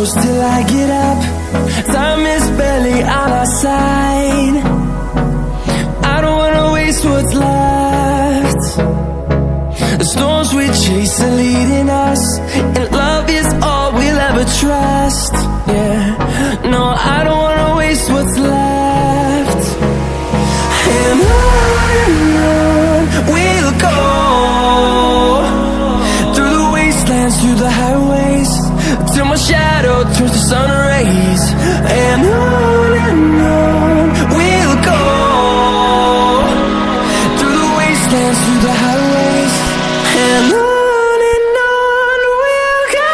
close till I get up. Time is barely on our side. I don't wanna waste what's left. The storms we chase are leading us, and love is all we'll ever trust. Yeah, no, I don't wanna waste what's left. And on we'll go, through the wastelands, through the highways, till my shadow turns to sun rays. And on we'll go, through the wastelands, through the highways, and on we'll go.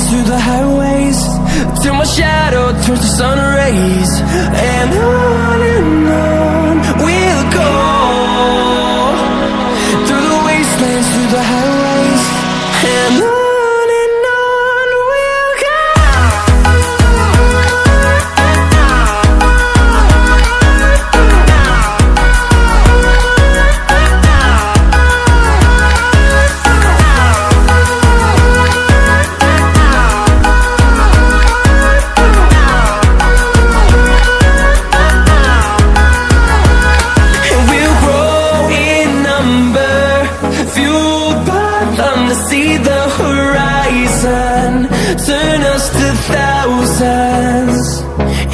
Through the highways, till my shadow turns to sun rays. And on we'll go, through the wastelands, through the highways, and on we'll go. See the horizon turn us to thousands,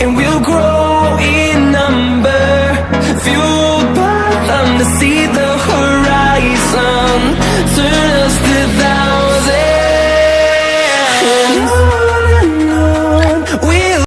and we'll grow